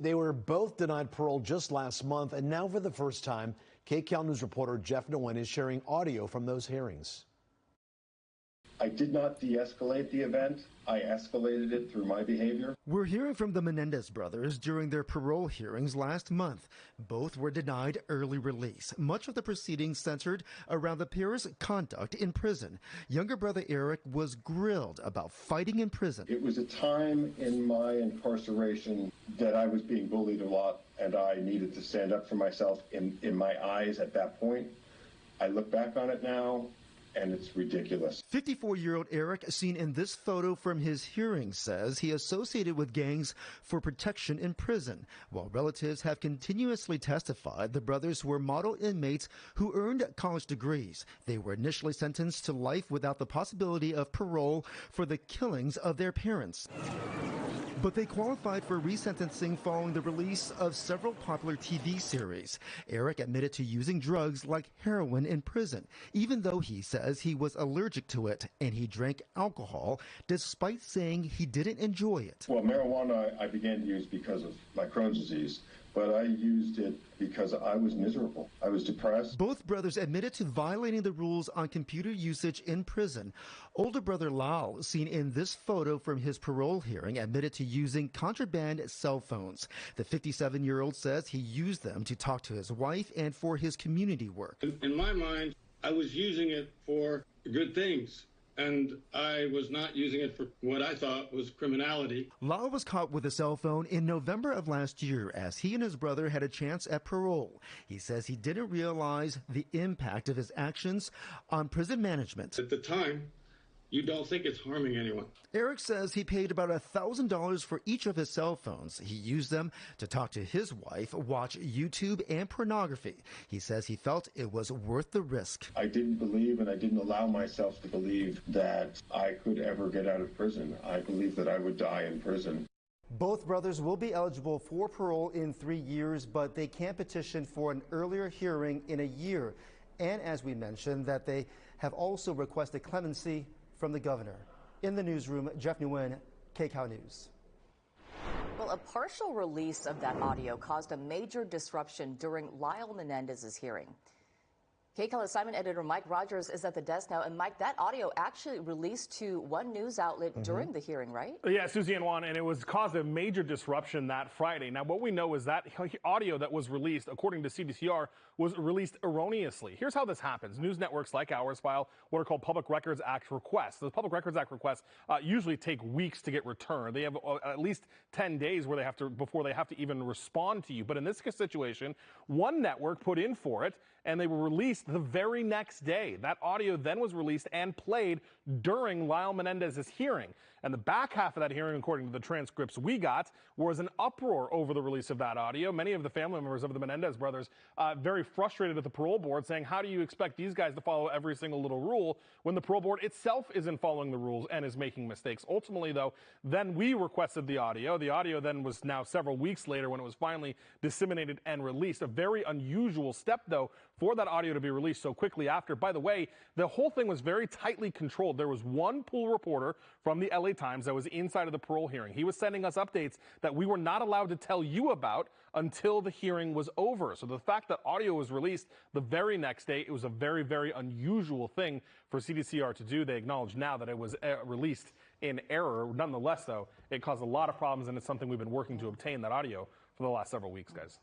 They were both denied parole just last month, and now for the first time, KCAL News reporter Jeff Nguyen is sharing audio from those hearings. I did not de-escalate the event. I escalated it through my behavior. We're hearing from the Menendez brothers during their parole hearings last month. Both were denied early release. Much of the proceedings centered around the pair's conduct in prison. Younger brother Eric was grilled about fighting in prison. It was a time in my incarceration that I was being bullied a lot, and I needed to stand up for myself in my eyes at that point. I look back on it now, and it's ridiculous. 54-year-old Eric, seen in this photo from his hearing, says he associated with gangs for protection in prison. While relatives have continuously testified, the brothers were model inmates who earned college degrees. They were initially sentenced to life without the possibility of parole for the killings of their parents. But they qualified for resentencing following the release of several popular TV series. Eric admitted to using drugs like heroin in prison, even though he says he was allergic to it, and he drank alcohol despite saying he didn't enjoy it. Well, marijuana I began to use because of my Crohn's disease, but I used it because I was miserable. I was depressed. Both brothers admitted to violating the rules on computer usage in prison. Older brother Lal, seen in this photo from his parole hearing, admitted to using contraband cell phones. The 57-year-old says he used them to talk to his wife and for his community work. In my mind, I was using it for good things, and I was not using it for what I thought was criminality. Lal was caught with a cell phone in November of last year as he and his brother had a chance at parole. He says he didn't realize the impact of his actions on prison management. At the time, you don't think it's harming anyone. Eric says he paid about $1,000 for each of his cell phones. He used them to talk to his wife, watch YouTube and pornography. He says he felt it was worth the risk. I didn't believe, and I didn't allow myself to believe that I could ever get out of prison. I believed that I would die in prison. Both brothers will be eligible for parole in 3 years, but they can petition for an earlier hearing in a year. And as we mentioned, that they have also requested clemency from the governor. In the newsroom, Jeff Nguyen, KCAL News. Well, a partial release of that audio caused a major disruption during Lyle Menendez's hearing. KCAL assignment editor Mike Rogers is at the desk now. And Mike, that audio actually released to one news outlet during the hearing, right? Yeah, Susie and Juan, and it was caused a major disruption that Friday. Now, what we know is that audio that was released, according to CDCR, was released erroneously. Here's how this happens. News networks like ours file what are called Public Records Act requests. The Public Records Act requests usually take weeks to get returned. They have at least 10 days where before they have to even respond to you. But in this situation, one network put in for it, and they were released the very next day. That audio then was released and played during Lyle Menendez's hearing. And the back half of that hearing, according to the transcripts we got, was an uproar over the release of that audio. Many of the family members of the Menendez brothers very frustrated at the parole board, saying, how do you expect these guys to follow every single little rule when the parole board itself isn't following the rules and is making mistakes? Ultimately, though, then we requested the audio. The audio then was now several weeks later when it was finally disseminated and released. A very unusual step, though, for that audio to be released so quickly after. By the way, the whole thing was very tightly controlled. There was one pool reporter from the LA Times that was inside of the parole hearing. He was sending us updates that we were not allowed to tell you about until the hearing was over. So the fact that audio was released the very next day, it was a very, very unusual thing for CDCR to do. They acknowledge now that it was released in error. Nonetheless, though, it caused a lot of problems, and it's something we've been working to obtain, that audio, for the last several weeks, guys.